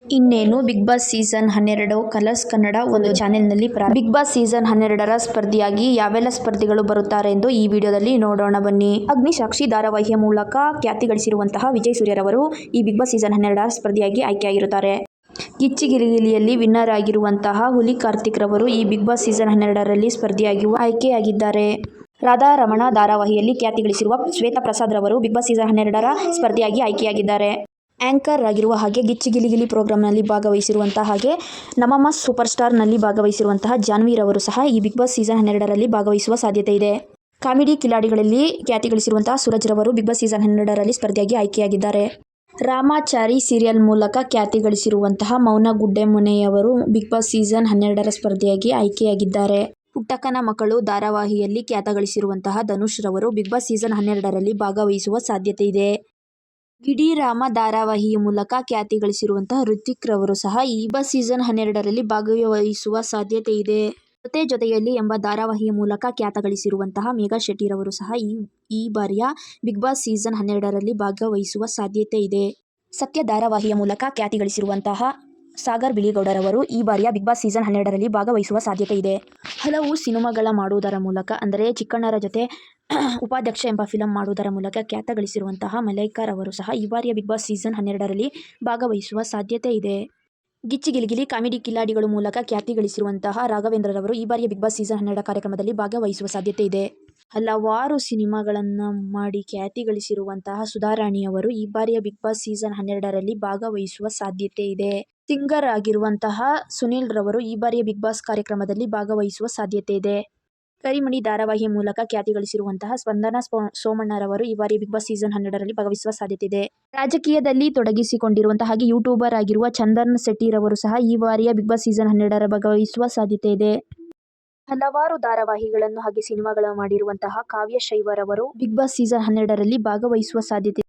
ಇನ್ನೇನು Bigg Boss season 12 Colors Kannada ಒಂದು ಚಾನೆಲ್ನಲ್ಲಿ ಬಿಗ್ ಬಾಸ್ ಸೀಸನ್ 12ರ ಸ್ಪರ್ಧಿಯಾಗಿ ಯಾವೆಲ್ಲ ಸ್ಪರ್ಧಿಗಳು ಬರುತ್ತಾರೆ ಎಂದು ಈ ವಿಡಿಯೋದಲ್ಲಿ ನೋಡೋಣ ಬನ್ನಿ. ಅಗ್ನಿಸಾಕ್ಷಿ ಧಾರಾವಾಹಿಯ ಮೂಲಕ ಖ್ಯಾತಿ ಗಳಿಸಿರುವಂತಹ ವಿಜಯ್ ಸೂರ್ಯರವರು ಈ ಬಿಗ್ ಬಾಸ್ ಸೀಸನ್ 12ರ ಸ್ಪರ್ಧಿಯಾಗಿ ಆಯ್ಕೆಯಾಗಿರುತ್ತಾರೆ. ಗಿಚ್ಚಿಗಿಲಿಗಿಲಿಯಲ್ಲಿ ವಿನ್ನರ್ ಆಗಿರುವಂತಹ ಹುಲಿ ಕಾರ್ತಿಕ್ ರವರು ಈ ಬಿಗ್ ಬಾಸ್ ಸೀಸನ್ 12ರಲ್ಲಿ ಸ್ಪರ್ಧಿಯಾಗಿ ಆಯ್ಕೆಯಾಗಿದ್ದಾರೆ. ರಾಧಾ ರಮಣ ಧಾರಾವಾಹಿಯಲ್ಲಿ ಖ್ಯಾತಿ ಗಳಿಸಿರುವ ಶ್ವೇತಾ ಪ್ರಸಾದ್ ರವರು ಬಿಗ್ ಬಾಸ್ ಸೀಸನ್ 12ರ ಸ್ಪರ್ಧಿಯಾಗಿ ಆಯ್ಕೆಯಾಗಿದ್ದಾರೆ. ಆಂಕರ್ ಆಗಿರುವ ಹಾಗೆ ಗಿಚ್ಚಿಗಿಲಿಗಿಲಿ ಪ್ರೋಗ್ರಾಂನಲ್ಲಿ ಭಾಗವಹಿಸಿರುವಂತಹ ಹಾಗೆ ನಮ್ಮಮ್ಮ ಸೂಪರ್ ಸ್ಟಾರ್ ನಲ್ಲಿ ಭಾಗವಹಿಸಿರುವಂತಹ ಜಾನ್ವಿ ರವರು ಸಹ ಈ ಬಿಗ್ ಬಾಸ್ ಸೀಸನ್ 12ರಲ್ಲಿ ಭಾಗವಹಿಸುವ ಸಾಧ್ಯತೆ ಇದೆ. ಕಾಮಿಡಿ ಕಿಲಾಡಿಗಳಲ್ಲಿ ಖ್ಯಾತಿ ಗಳಿಸಿರುವಂತಹ ಸೂರಜ್ ರವರು ಬಿಗ್ ಬಾಸ್ ಸೀಸನ್ 12ರಲ್ಲಿ ಸ್ಪರ್ಧಿಯಾಗಿ ಆಯ್ಕೆಯಾಗಿದ್ದಾರೆ. ರಾಮಾಚಾರಿ ಸೀರಿಯಲ್ ಮೂಲಕ ಖ್ಯಾತಿ ಗಳಿಸಿರುವಂತಹ ಮೌನ ಗುಡ್ಡೆಮುನೆಯವರು ಬಿಗ್ ಬಾಸ್ ಸೀಸನ್ 12ರ ಸ್ಪರ್ಧಿಯಾಗಿ ಆಯ್ಕೆಯಾಗಿದ್ದಾರೆ. ಪುಟ್ಟಕ್ಕನ ಮಕ್ಕಳು ಧಾರಾವಾಹಿಯಲ್ಲಿ ಖ್ಯಾತ ಗಳಿಸಿರುವಂತಹ ಧನುಷ್ ರವರು ಬಿಗ್ ಬಾಸ್ ಸೀಸನ್ 12ರಲ್ಲಿ ಭಾಗವಹಿಸುವ ಸಾಧ್ಯತೆ ಇದೆ. ಗಿಡಿರಾಮ ಧಾರಾವಾಹಿಯ ಮೂಲಕ ಖ್ಯಾತಿ ಗಳಿಸಿರುವಂತಹ ಋತಿಕ್ ರವರು ಸಹ ಈ ಬಿಗ್ ಬಾಸ್ ಸೀಸನ್ 12ರಲ್ಲಿ ಭಾಗವಹಿಸುವ ಸಾಧ್ಯತೆ ಇದೆ. ಜೊತೆಯಲ್ಲಿ ಎಂಬ ಧಾರಾವಾಹಿಯ ಮೂಲಕ ಖ್ಯಾತ ಗಳಿಸಿರುವಂತಹ ಮೇಘಾ ಶೆಟ್ಟಿ ರವರು ಸಹ ಈ ಬಾರಿಯ ಬಿಗ್ ಬಾಸ್ ಸೀಸನ್ 12ರಲ್ಲಿ ಭಾಗವಹಿಸುವ ಸಾಧ್ಯತೆ ಇದೆ. ಸತ್ಯ ಧಾರಾವಾಹಿಯ ಮೂಲಕ ಖ್ಯಾತಿ ಗಳಿಸಿರುವಂತಹ ಸಾಗರ್ ಬಿಳಿಗೌಡರವರು ಈ ಬಾರಿಯ ಬಿಗ್ ಬಾಸ್ ಸೀಸನ್ 12ರಲ್ಲಿ ಭಾಗವಹಿಸುವ ಸಾಧ್ಯತೆ ಇದೆ. ಹಲವು ಸಿನಿಮಾಗಳ ಮಾಡುವುದರ ಮೂಲಕ ಅಂದರೆ ಚಿಕ್ಕಣ್ಣರ ಜೊತೆ ಉಪಾಧ್ಯಕ್ಷ ಎಂಬ ಫಿಲಂ ಮಾಡುವುದರ ಮೂಲಕ ಖ್ಯಾತ ಗಳಿಸಿರುವಂತಹ ಮಲೈಕಾ ರವರು ಸಹ ಈ ಬಾರಿಯ ಬಿಗ್ ಬಾಸ್ ಸೀಸನ್ 12ರಲ್ಲಿ ಭಾಗವಹಿಸುವ ಸಾಧ್ಯತೆ ಇದೆ. ಗಿಚ್ಚಿಗಿಲಿಗಿಲಿ ಕಾಮಿಡಿ ಕಿಲಾಡಿಗಳು ಮೂಲಕ ಖ್ಯಾತಿ ಗಳಿಸಿರುವಂತಹ ರಾಘವೇಂದ್ರ ರವರು ಈ ಬಾರಿಯ ಬಿಗ್ ಬಾಸ್ ಸೀಸನ್ 12 ಕಾರ್ಯಕ್ರಮದಲ್ಲಿ ಭಾಗವಹಿಸುವ ಸಾಧ್ಯತೆ ಇದೆ. ಹಲವಾರು ಸಿನಿಮಾಗಳನ್ನು ಮಾಡಿ ಖ್ಯಾತಿ ಗಳಿಸಿರುವಂತಹ ಸುಧಾರಾಣಿಯವರು ಈ ಬಾರಿಯ ಬಿಗ್ ಬಾಸ್ ಸೀಸನ್ 12ರಲ್ಲಿ ಭಾಗವಹಿಸುವ ಸಾಧ್ಯತೆ ಇದೆ. ಸಿಂಗರ್ ಆಗಿರುವಂತಹ ಸುನಿಲ್ ರವರು ಈ ಬಾರಿಯ ಬಿಗ್ ಬಾಸ್ ಕಾರ್ಯಕ್ರಮದಲ್ಲಿ ಭಾಗವಹಿಸುವ ಸಾಧ್ಯತೆ ಇದೆ. ಕರಿಮಣಿ ಧಾರಾವಾಹಿಯ ಮೂಲಕ ಖ್ಯಾತಿ ಗಳಿಸಿರುವಂತಹ ಸ್ಪಂದನಾ ಸೋಮಣ್ಣ ರವರು ಈ ಬಾರಿ ಬಿಗ್ ಬಾಸ್ ಸೀಸನ್ 12ರಲ್ಲಿ ಭಾಗವಹಿಸುವ ಸಾಧ್ಯತೆ ಇದೆ. ರಾಜಕೀಯದಲ್ಲಿ ತೊಡಗಿಸಿಕೊಂಡಿರುವಂತಹ ಹಾಗೆ ಯೂಟ್ಯೂಬರ್ ಆಗಿರುವ ಚಂದನ್ ಶೆಟ್ಟಿ ರವರು ಸಹ ಈ ಬಾರಿಯ ಬಿಗ್ ಬಾಸ್ ಸೀಸನ್ 12ರ ಭಾಗವಹಿಸುವ ಸಾಧ್ಯತೆ ಇದೆ. ಹಲವಾರು ಧಾರಾವಾಹಿಗಳನ್ನು ಹಾಗೆ ಸಿನಿಮಾಗಳನ್ನು ಮಾಡಿರುವಂತಹ ಕಾವ್ಯ ಶೈವ ರವರು ಬಿಗ್ ಬಾಸ್ ಸೀಸನ್ 12ರಲ್ಲಿ ಭಾಗವಹಿಸುವ ಸಾಧ್ಯತೆ